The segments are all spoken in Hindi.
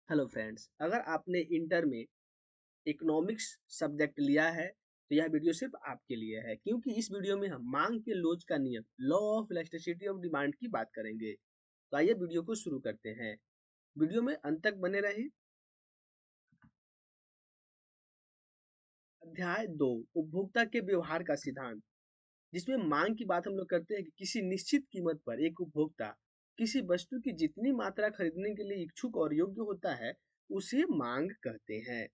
हेलो फ्रेंड्स, अगर आपने इंटर में इकोनॉमिक्स सब्जेक्ट लिया है तो यह वीडियो सिर्फ आपके लिए है, क्योंकि इस वीडियो में हम मांग के लोच का नियम law of elasticity of demand की बात करेंगे। तो आइए वीडियो को शुरू करते हैं। वीडियो में अंत तक बने रहें। अध्याय 2, उपभोक्ता के व्यवहार का सिद्धांत, जिसमें मांग की बात हम लोग करते हैं कि किसी निश्चित कीमत पर एक उपभोक्ता किसी वस्तु की जितनी मात्रा खरीदने के लिए इच्छुक और योग्य होता है उसे मांग कहते हैं।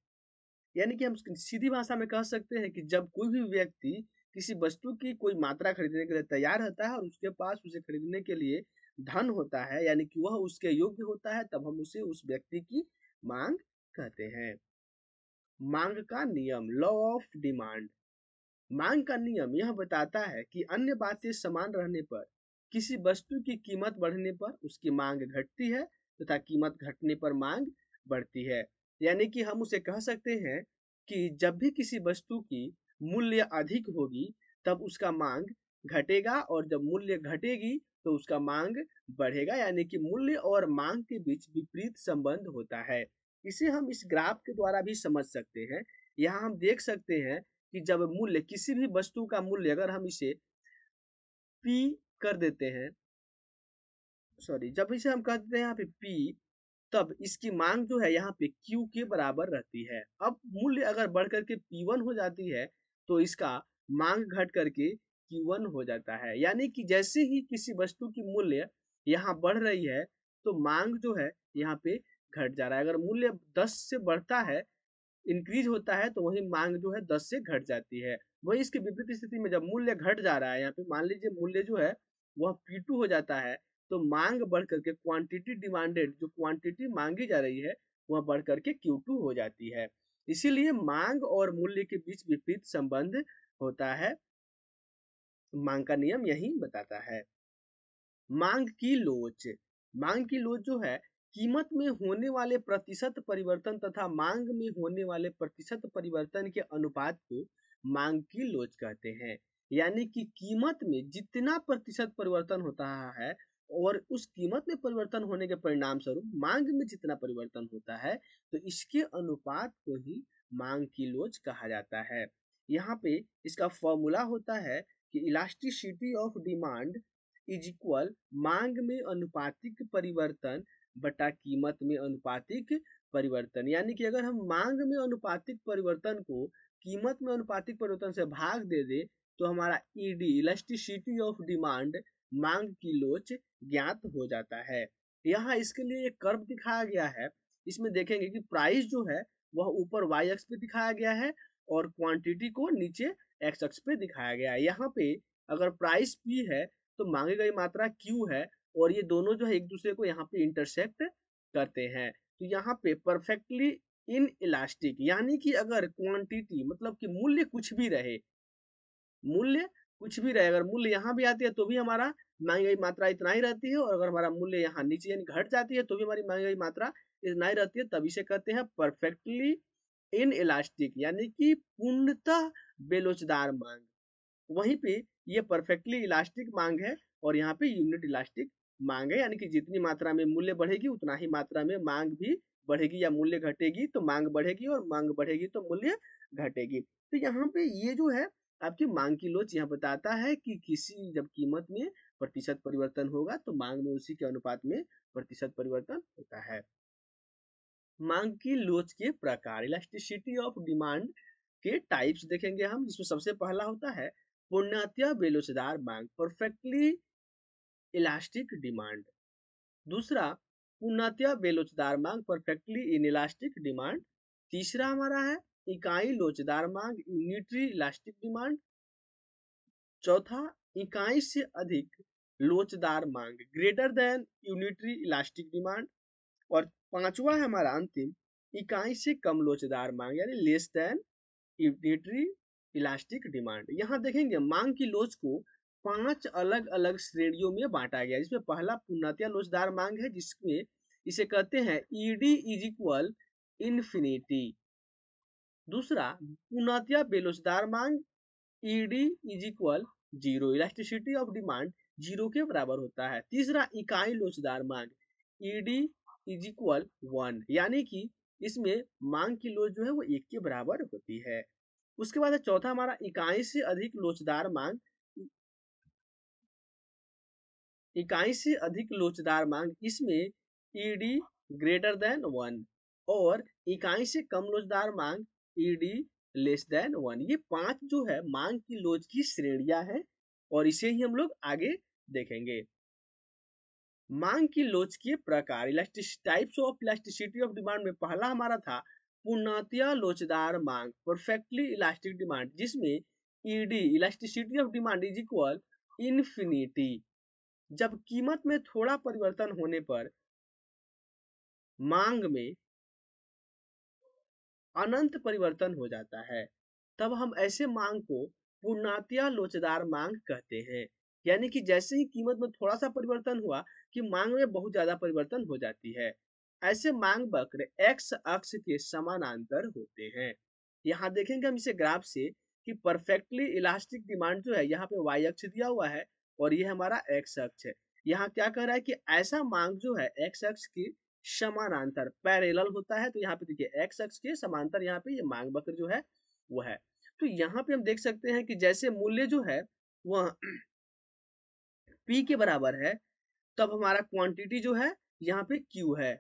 यानी कि हम सीधी भाषा में कह सकते हैं कि जब कोई भी व्यक्ति किसी वस्तु की कोई मात्रा खरीदने के लिए तैयार होता है और उसके पास उसे खरीदने के लिए धन होता है, यानी कि वह उसके योग्य होता है, तब हम उसे उस व्यक्ति की मांग कहते हैं। मांग का नियम, लॉ ऑफ डिमांड। मांग का नियम यह बताता है कि अन्य बातें समान रहने पर किसी वस्तु की कीमत बढ़ने पर उसकी मांग घटती है तथा कीमत घटने पर मांग बढ़ती है। यानी कि हम उसे कह सकते हैं कि जब भी किसी वस्तु की मूल्य अधिक होगी तब उसका मांग घटेगा, और जब मूल्य घटेगी तो उसका मांग बढ़ेगा। यानी कि मूल्य और मांग के बीच विपरीत संबंध होता है। इसे हम इस ग्राफ के द्वारा भी समझ सकते हैं। यहाँ हम देख सकते हैं कि जब मूल्य, किसी भी वस्तु का मूल्य अगर हम इसे P कर देते हैं, सॉरी, जब इसे हम कह देते हैं यहाँ पे P, तब इसकी मांग जो है यहाँ पे Q के बराबर रहती है। अब मूल्य अगर बढ़ करके P1 हो जाती है तो इसका मांग घट करके Q1 हो जाता है। यानी कि जैसे ही किसी वस्तु की मूल्य यहाँ बढ़ रही है तो मांग जो है यहाँ पे घट जा रहा है। अगर मूल्य 10 से बढ़ता है, इंक्रीज होता है, तो वही मांग जो है 10 से घट जाती है। वही इसके विपरीत स्थिति में जब मूल्य घट जा रहा है, यहाँ पे मान लीजिए मूल्य जो है वह P2 हो जाता है, तो मांग बढ़ करके क्वांटिटी डिमांडेड, जो क्वांटिटी मांगी जा रही है वह बढ़ करके Q2 हो जाती है। इसीलिए मांग और मूल्य के बीच विपरीत संबंध होता है। मांग का नियम यही बताता है। मांग की लोच। मांग की लोच जो है कीमत में होने वाले प्रतिशत परिवर्तन तथा मांग में होने वाले प्रतिशत परिवर्तन के अनुपात को मांग की लोच कहते हैं। यानी कि कीमत में जितना प्रतिशत परिवर्तन होता है और उस कीमत में परिवर्तन होने के परिणाम स्वरूप मांग में जितना परिवर्तन होता है, तो इसके अनुपात को ही मांग की लोच कहा जाता है। यहाँ पे इसका फॉर्मूला होता है कि elasticity of demand is equal मांग में अनुपातिक परिवर्तन बटा कीमत में अनुपातिक परिवर्तन। यानी कि अगर हम मांग में अनुपातिक परिवर्तन को कीमत में अनुपातिक परिवर्तन से भाग दे दे तो हमारा ईडी, इलास्टिसिटी ऑफ डिमांड, मांग की लोच ज्ञात हो जाता है। यहाँ इसके लिए एक कर्व दिखाया गया है। इसमें देखेंगे कि प्राइस जो है वह ऊपर वाई अक्ष पे दिखाया गया है और क्वांटिटी को नीचे एक्स अक्ष पे दिखाया गया है। यहाँ पे अगर प्राइस पी है तो मांगी गई मात्रा Q है, और ये दोनों जो है एक दूसरे को यहाँ पे इंटरसेक्ट करते हैं। तो यहाँ पे परफेक्टली इन इलास्टिक, यानी कि अगर क्वांटिटी मतलब कि मूल्य कुछ भी रहे, मूल्य कुछ भी रहे, अगर मूल्य यहाँ भी आती है तो भी हमारा मांगी गई मात्रा इतना ही रहती है, और अगर हमारा मूल्य यहाँ नीचे यानी घट जाती है तो भी हमारी मांगी गई मात्रा इतना ही रहती है, तभी से कहते हैं परफेक्टली इन इलास्टिक, यानी कि पूर्णतः बेलोचदार मांग। वहीं पे ये परफेक्टली इलास्टिक मांग है और यहाँ पे यूनिट इलास्टिक मांग है। यानी कि जितनी मात्रा में मूल्य बढ़ेगी उतना ही मात्रा में मांग भी बढ़ेगी, या मूल्य घटेगी तो मांग बढ़ेगी और मांग बढ़ेगी तो मूल्य घटेगी। तो यहाँ पे ये जो है आपकी मांग की लोच यह बताता है कि किसी जब कीमत में प्रतिशत परिवर्तन होगा तो मांग में उसी के अनुपात में प्रतिशत परिवर्तन होता है। मांग की लोच के प्रकार, इलास्टिसिटी ऑफ डिमांड के टाइप्स देखेंगे हम, जिसमें सबसे पहला होता है पूर्णतः बेलोचदार मांग, परफेक्टली इलास्टिक डिमांड। दूसरा पूर्णतः बेलोचदार मांग, परफेक्टली इनइलास्टिक डिमांड। तीसरा हमारा है इकाई लोचदार मांग, यूनिटरी इलास्टिक डिमांड। चौथा इकाई से अधिक लोचदार मांग, greater than unitary elastic demand. और पांचवा है हमारा अंतिम इकाई से कम लोचदार मांग, यानी less than unitary elastic demand. यहाँ देखेंगे मांग की लोच को 5 अलग अलग श्रेणियों में बांटा गया, जिसमें पहला पूर्णतः लोचदार मांग है, जिसमें इसे कहते हैं ईडी इज इक्वल इन्फिनिटी। दूसरा पूर्णतः बेलोचदार मांग, ED is equal zero, elasticity of demand zero के बराबर होता है। तीसरा इकाई लोचदार मांग, ईडी इज इक्वल 1, यानी कि इसमें मांग की लोच जो है वो 1 के बराबर होती है। उसके बाद है चौथा हमारा इकाई से अधिक लोचदार मांग। इकाई से अधिक लोचदार मांग, इसमें ईडी ग्रेटर देन 1 और इकाई से कम लोचदार मांग ईडी लेस देन 1। ये 5 जो है मांग की लोच की श्रेणियां हैं और इसे ही हम लोग आगे देखेंगे। मांग की लोच के प्रकार, types of elasticity of demand में पहला हमारा था पूर्णतया लोचदार मांग, परफेक्टली इलास्टिक डिमांड, जिसमें ED elasticity of demand is equal infinity. जब कीमत में थोड़ा परिवर्तन होने पर मांग में अनंत परिवर्तन हो जाता है, तब हम ऐसे मांग को पूर्णतया लोचदार मांग कहते हैं। यानी कि जैसे ही कीमत में थोड़ा सा परिवर्तन हुआ कि मांग में बहुत ज्यादा परिवर्तन हो जाती है। ऐसे मांग वक्र एक्स अक्ष के समानांतर होते हैं। यहाँ देखेंगे हम इसे ग्राफ से कि परफेक्टली इलास्टिक डिमांड जो है यहाँ पे वाई अक्ष दिया हुआ है और ये हमारा एक्स अक्ष है। यहाँ क्या कह रहा है कि ऐसा मांग जो है एक्स अक्ष की समानांतर पैरेलल होता है। तो यहाँ पे देखिए एक्स अक्ष के समांतर यहाँ पे ये मांग वक्र जो है वो है। तो यहाँ पे हम देख सकते हैं कि जैसे मूल्य जो है वह P के बराबर है, तब हमारा क्वांटिटी जो है यहाँ पे Q है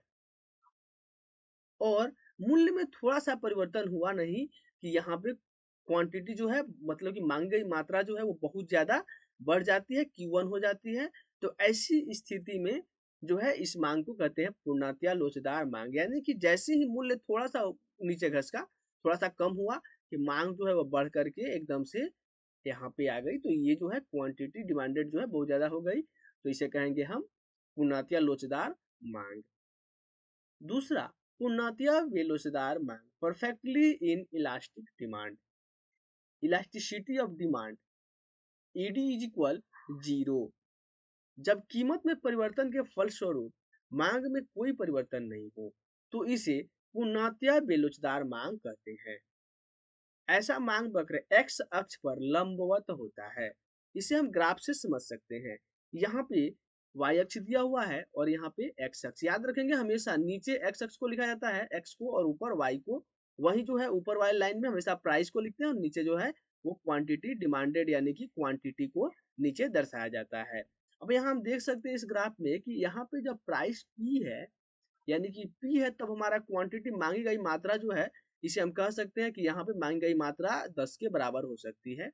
और मूल्य में थोड़ा सा परिवर्तन हुआ नहीं कि यहाँ पे क्वांटिटी जो है मतलब कि मांगी गई मात्रा जो है वो बहुत ज्यादा बढ़ जाती है, Q1 हो जाती है। तो ऐसी स्थिति में जो है इस मांग को कहते हैं पूर्णतया लोचदार मांग। यानी कि जैसे ही मूल्य थोड़ा सा नीचे घसका, थोड़ा सा कम हुआ कि मांग जो है वो बढ़ करके एकदम से यहाँ पे आ गई, तो ये जो है क्वांटिटी डिमांडेड जो है बहुत ज्यादा हो गई, तो इसे कहेंगे हम पूर्णतया लोचदार मांग। दूसरा पूर्णतया वेलोसिदार मांग, perfectly in elastic demand, elasticity of demand ED is equal 0। जब कीमत में परिवर्तन के फलस्वरूप मांग में कोई परिवर्तन नहीं हो तो इसे पूर्णतया बेलोचदार मांग कहते हैं। ऐसा मांग वक्र एक्स अक्ष पर लंबवत होता है। इसे हम ग्राफ से समझ सकते हैं। यहाँ पे y अक्ष दिया हुआ है और यहाँ पे x अक्ष। याद रखेंगे हमेशा नीचे x अक्ष को लिखा जाता है x को और ऊपर y को। वही जो है ऊपर वाली लाइन में हमेशा प्राइस को लिखते हैं और नीचे जो है वो क्वांटिटी डिमांडेड यानी कि क्वांटिटी को नीचे दर्शाया जाता है। अब यहाँ हम देख सकते हैं इस ग्राफ में कि यहाँ पे जब प्राइस P है यानी कि P है, तब हमारा क्वांटिटी मांगी गई मात्रा जो है इसे हम कह सकते हैं कि यहाँ पे मांगी गई मात्रा 10 के बराबर हो सकती है,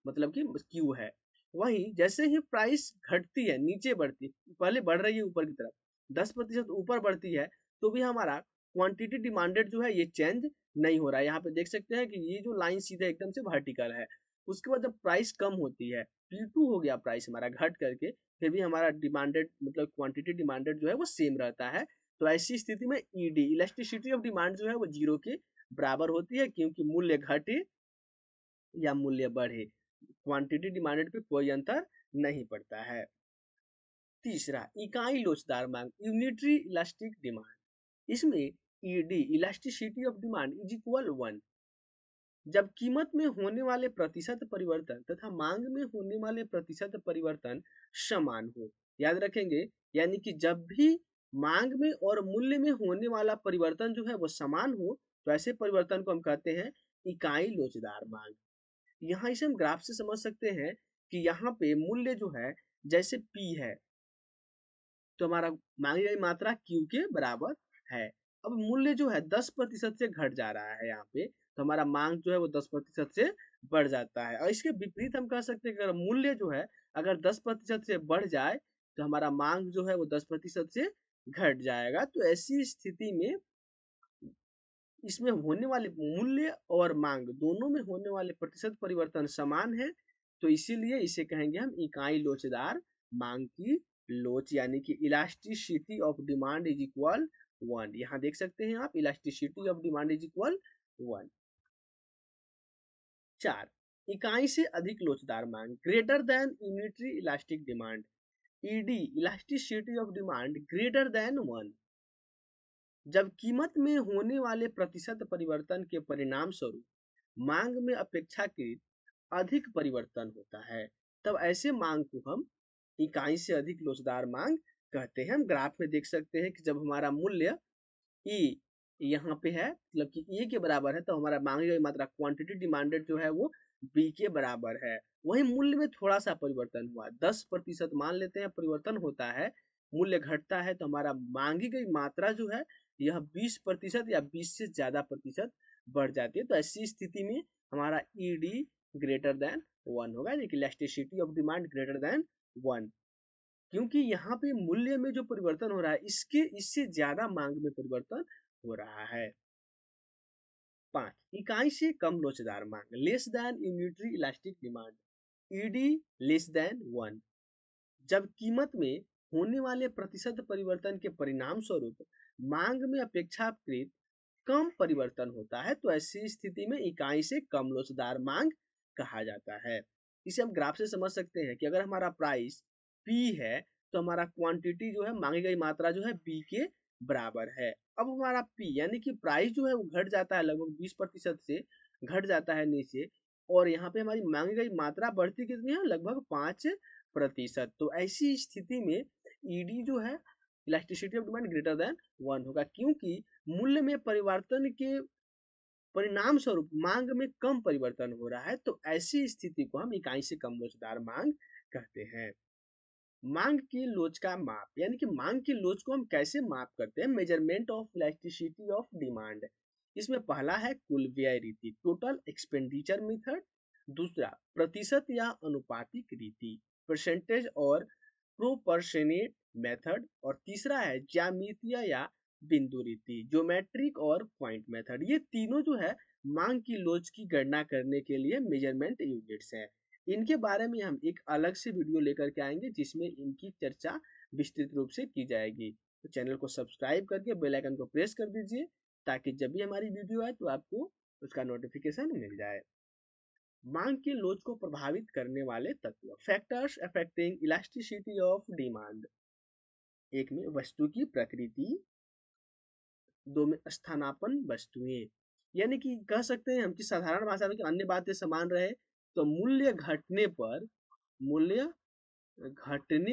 मतलब कि Q है। वहीं जैसे ही प्राइस घटती है नीचे बढ़ती, पहले बढ़ रही है ऊपर की तरफ 10% ऊपर बढ़ती है, तो भी हमारा क्वांटिटी डिमांडेड जो है ये चेंज नहीं हो रहा है। यहाँ पे देख सकते हैं कि ये जो लाइन सीधे एकदम से वर्टिकल है। उसके बाद जब प्राइस कम होती है, P2 हो गया प्राइस हमारा घट करके, फिर भी हमारा डिमांडेड मतलब क्वांटिटी डिमांडेड जो है वो सेम रहता है। तो ऐसी स्थिति में ईडी इलास्टिसिटी ऑफ डिमांड जो है वो 0 के बराबर होती है, क्योंकि मूल्य घटे या मूल्य बढ़े क्वांटिटी डिमांडेड पे कोई अंतर नहीं पड़ता है। तीसरा इकाई लोचदार मांग, यूनिटरी इलास्टिक डिमांड, इसमें ED elasticity of demand is equal 1। जब कीमत में होने वाले प्रतिशत परिवर्तन तथा मांग में होने वाले प्रतिशत परिवर्तन समान हो। याद रखेंगे, यानी कि जब भी मांग में और मूल्य में होने वाला परिवर्तन जो है वो समान हो तो ऐसे परिवर्तन को हम कहते हैं इकाई लोचदार मांग। यहाँ इसे हम ग्राफ से समझ सकते हैं कि यहाँ पे मूल्य जो है जैसे P है तो हमारा मांगी गई मात्रा Q के बराबर है। अब मूल्य जो है 10% से घट जा रहा है यहाँ पे, तो हमारा मांग जो है वो 10% से बढ़ जाता है। और इसके विपरीत हम कह सकते हैं कि अगर मूल्य जो है अगर 10% से बढ़ जाए तो हमारा मांग जो है वो 10% से घट जाएगा। तो ऐसी स्थिति में इसमें होने वाले मूल्य और मांग दोनों में होने वाले प्रतिशत परिवर्तन समान है, तो इसीलिए इसे कहेंगे हम इकाई लोचदार मांग की लोच, यानी कि elasticity of demand is equal 1। यहाँ देख सकते हैं आप elasticity of demand is equal 1। 4 इकाई से अधिक लोचदार मांग, greater than unitary elastic demand, ED elasticity of demand greater than 1। जब कीमत में होने वाले प्रतिशत परिवर्तन के परिणाम स्वरूप मांग में अपेक्षाकृत अधिक परिवर्तन होता है, तब ऐसे मांग को हम इकाई से अधिक लोचदार मांग कहते हैं। हम ग्राफ में देख सकते हैं कि जब हमारा मूल्य ई यहाँ पे है, मतलब कि ए के बराबर है, तो हमारा मांगी गई मात्रा क्वांटिटी डिमांडेड जो है वो बी के बराबर है। वही मूल्य में थोड़ा सा परिवर्तन हुआ, 10% मान लेते हैं परिवर्तन होता है, मूल्य घटता है, तो हमारा मांगी गई मात्रा जो है यह 20% या 20 से ज्यादा प्रतिशत बढ़ जाती है। तो ऐसी स्थिति में हमारा ई डी ग्रेटर देन 1 होगा, यानी कि elasticity of demand greater than 1, क्योंकि यहाँ पे मूल्य में जो परिवर्तन हो रहा है इससे ज्यादा मांग में परिवर्तन हो रहा है। 5, इकाई से कम लोचदार मांग, less than unitary elastic demand, ED less than 1। जब कीमत में होने वाले प्रतिशत परिवर्तन के परिणाम स्वरूप मांग में अपेक्षाकृत कम परिवर्तन होता है, तो ऐसी स्थिति में इकाई से कम लोचदार मांग कहा जाता है। इसे हम ग्राफ से समझ सकते हैं कि अगर हमारा प्राइस P है, तो हमारा क्वांटिटी जो है, मांगी गई मात्रा जो है B के बराबर है। अब हमारा P यानी कि प्राइस जो है वो घट जाता है, लगभग 20% से घट जाता है नीचे, और यहाँ पे हमारी मांगी गई मात्रा बढ़ती कितनी है, लगभग 5%। तो ऐसी स्थिति में ईडी जो है elasticity of demand greater than 1 होगा, क्योंकि मूल्य में परिवर्तन के परिणाम स्वरूप मांग में कम परिवर्तन हो रहा है। तो ऐसी स्थिति को हम इकाई से कम लोचदार मांग कहते हैं। मांग की लोच का माप, यानी कि मांग की लोच को हम कैसे माप करते हैं, measurement of elasticity of demand. इसमें पहला है कुल व्यय रीति, टोटल एक्सपेंडिचर मेथड। दूसरा प्रतिशत या अनुपातिक रीति, परसेंटेज और प्रोपोर्शनेट मेथड। और तीसरा है ज्यामितीय या बिंदु रीति, ज्योमेट्रिक और पॉइंट मेथड। ये तीनों जो है मांग की लोच की गणना करने के लिए मेजरमेंट यूनिट्स हैं। इनके बारे में हम एक अलग से वीडियो लेकर के आएंगे, जिसमें इनकी चर्चा विस्तृत रूप से की जाएगी। तो चैनल को सब्सक्राइब करके बेल आइकन को प्रेस कर दीजिए, ताकि जब भी हमारी वीडियो आए तो आपको उसका नोटिफिकेशन मिल जाए। मांग की लोच को प्रभावित करने वाले तत्व, factors affecting elasticity of demand. एक में वस्तु की प्रकृति, दो में स्थानापन्न वस्तुएं, यानी कि कह सकते हैं हम कि साधारण भाषा में कि अन्य बातें समान रहे, तो मूल्य घटने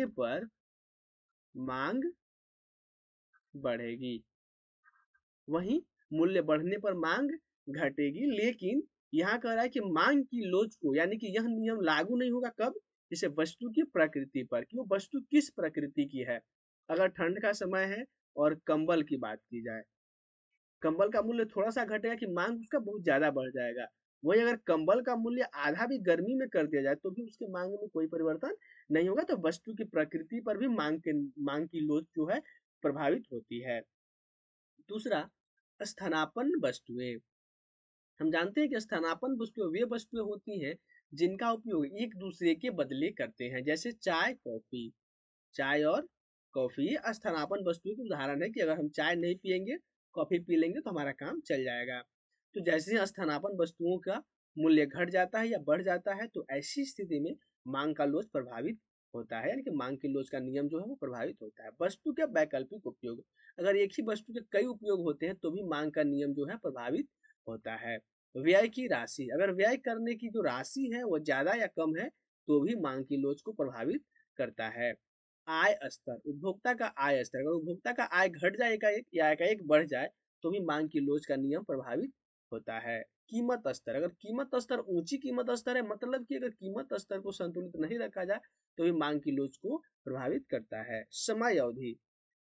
पर मांग बढ़ेगी, वहीं मूल्य बढ़ने पर मांग घटेगी। लेकिन यहाँ कह रहा है कि मांग की लोच को, यानी कि यह नियम लागू नहीं होगा कब, जैसे वस्तु की प्रकृति पर, कि वो वस्तु किस प्रकृति की है। अगर ठंड का समय है और कंबल की बात की जाए, कंबल का मूल्य थोड़ा सा घटेगा कि मांग उसका बहुत ज्यादा बढ़ जाएगा। वही अगर कंबल का मूल्य आधा भी गर्मी में कर दिया जाए तो भी उसके मांग में कोई परिवर्तन नहीं होगा। तो वस्तु की प्रकृति पर भी मांग की लोच जो है प्रभावित होती है। दूसरा, स्थानापन्न वस्तुएं। हम जानते हैं कि स्थानापन्न वस्तुएं वे वस्तुएं होती हैं जिनका उपयोग एक दूसरे के बदले करते हैं, जैसे चाय कॉफी। चाय और कॉफी ये स्थानापन्न वस्तुओं के उदाहरण है कि अगर हम चाय नहीं पियेंगे, कॉफी पी लेंगे तो हमारा काम चल जाएगा। तो जैसे ही स्थानापन्न वस्तुओं का मूल्य घट जाता है या बढ़ जाता है, तो ऐसी स्थिति में मांग का लोच प्रभावित होता है, यानी कि मांग की लोच का नियम जो है वो प्रभावित होता है। वस्तु के वैकल्पिक उपयोग, अगर एक ही वस्तु के कई उपयोग होते हैं तो भी मांग का नियम जो है प्रभावित होता है। व्यय की राशि, अगर व्यय करने की जो राशि है वो ज्यादा या कम है तो भी मांग की लोच को प्रभावित करता है। आय स्तर, उपभोक्ता का आय स्तर, अगर उपभोक्ता का आय घट जाए एकाएक या एकाएक बढ़ जाए तो भी मांग की लोच का नियम प्रभावित होता है। कीमत स्तर, अगर कीमत स्तर ऊंची कीमत स्तर है, मतलब कि अगर कीमत स्तर को संतुलित नहीं रखा जाए तो भी मांग की लोच को प्रभावित करता है। समय अवधि,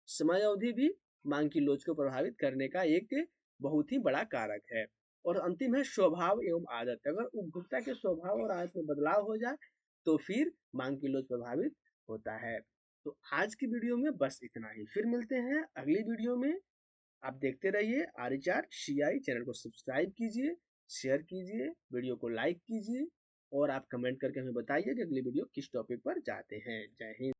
समय अवधि भी मांग की लोच को प्रभावित करने का एक बहुत ही बड़ा कारक है। और अंतिम है स्वभाव एवं आदत, अगर उपभोक्ता के स्वभाव और आदत में बदलाव हो जाए तो फिर मांग की लोच प्रभावित होता है। तो आज की वीडियो में बस इतना ही, फिर मिलते हैं अगली वीडियो में। आप देखते रहिए RHRCI, चैनल को सब्सक्राइब कीजिए, शेयर कीजिए, वीडियो को लाइक कीजिए, और आप कमेंट करके हमें बताइए कि अगली वीडियो किस टॉपिक पर चाहते हैं। जय हिंद।